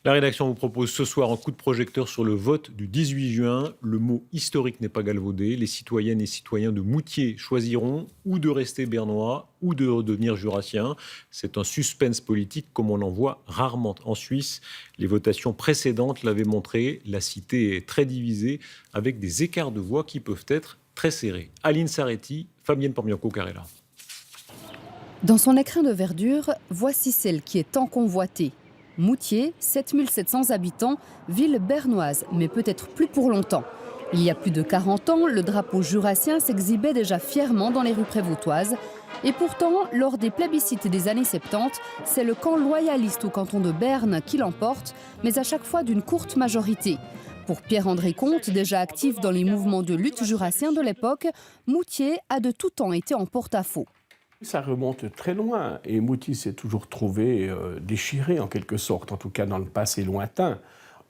La rédaction vous propose ce soir un coup de projecteur sur le vote du 18 juin. Le mot historique n'est pas galvaudé. Les citoyennes et citoyens de Moutier choisiront ou de rester bernois ou de redevenir jurassiens. C'est un suspense politique comme on en voit rarement en Suisse. Les votations précédentes l'avaient montré. La cité est très divisée avec des écarts de voix qui peuvent être très serrés. Aline Saretti, Fabienne Pormiaco-Carella. Dans son écrin de verdure, voici celle qui est tant convoitée. Moutier, 7700 habitants, ville bernoise, mais peut-être plus pour longtemps. Il y a plus de 40 ans, le drapeau jurassien s'exhibait déjà fièrement dans les rues prévôtoises. Et pourtant, lors des plébiscites des années 70, c'est le camp loyaliste au canton de Berne qui l'emporte, mais à chaque fois d'une courte majorité. Pour Pierre-André Comte, déjà actif dans les mouvements de lutte jurassiens de l'époque, Moutier a de tout temps été en porte-à-faux. Ça remonte très loin et Moutier s'est toujours trouvé déchiré en quelque sorte, en tout cas dans le passé lointain,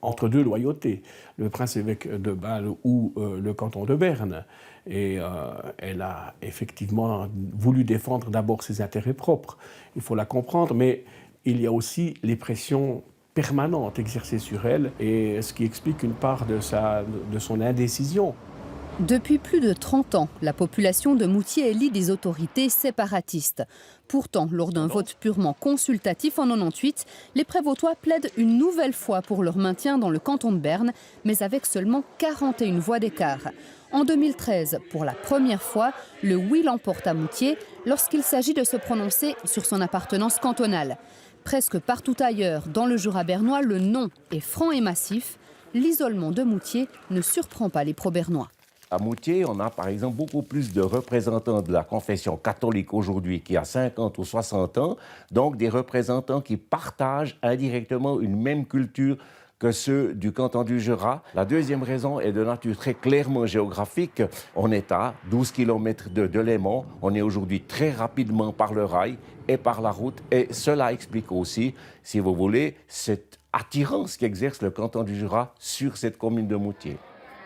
entre deux loyautés, le prince-évêque de Bâle ou le canton de Berne. Et elle a effectivement voulu défendre d'abord ses intérêts propres, il faut la comprendre, mais il y a aussi les pressions permanentes exercées sur elle, et ce qui explique une part de son indécision. Depuis plus de 30 ans, la population de Moutier élit des autorités séparatistes. Pourtant, lors d'un vote purement consultatif en 98, les Prévôtois plaident une nouvelle fois pour leur maintien dans le canton de Berne, mais avec seulement 41 voix d'écart. En 2013, pour la première fois, le oui l'emporte à Moutier lorsqu'il s'agit de se prononcer sur son appartenance cantonale. Presque partout ailleurs, dans le Jura bernois, le non est franc et massif. L'isolement de Moutier ne surprend pas les pro-bernois. À Moutier, on a par exemple beaucoup plus de représentants de la confession catholique aujourd'hui qui a 50 ou 60 ans, donc des représentants qui partagent indirectement une même culture que ceux du canton du Jura. La deuxième raison est de nature très clairement géographique. On est à 12 km de Delémont. On est aujourd'hui très rapidement par le rail et par la route. Et cela explique aussi, si vous voulez, cette attirance qu'exerce le canton du Jura sur cette commune de Moutier.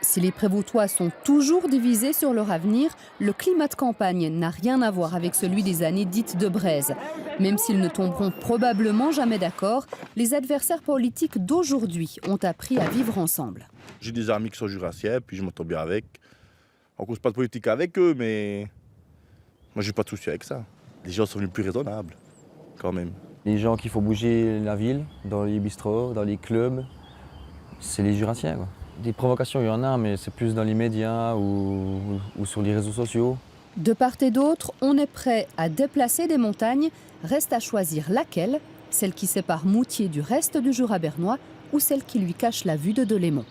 Si les Prévôtois sont toujours divisés sur leur avenir, le climat de campagne n'a rien à voir avec celui des années dites de braise. Même s'ils ne tomberont probablement jamais d'accord, les adversaires politiques d'aujourd'hui ont appris à vivre ensemble. J'ai des amis qui sont jurassiens, puis je m'entends bien avec. On ne cause pas de politique avec eux, mais moi, je n'ai pas de souci avec ça. Les gens sont venus plus raisonnables, quand même. Les gens qu'il faut bouger la ville, dans les bistrots, dans les clubs, c'est les jurassiens, quoi. Des provocations, il y en a, mais c'est plus dans les médias ou sur les réseaux sociaux. De part et d'autre, on est prêt à déplacer des montagnes. Reste à choisir laquelle, celle qui sépare Moutier du reste du Jura bernois ou celle qui lui cache la vue de Delémont.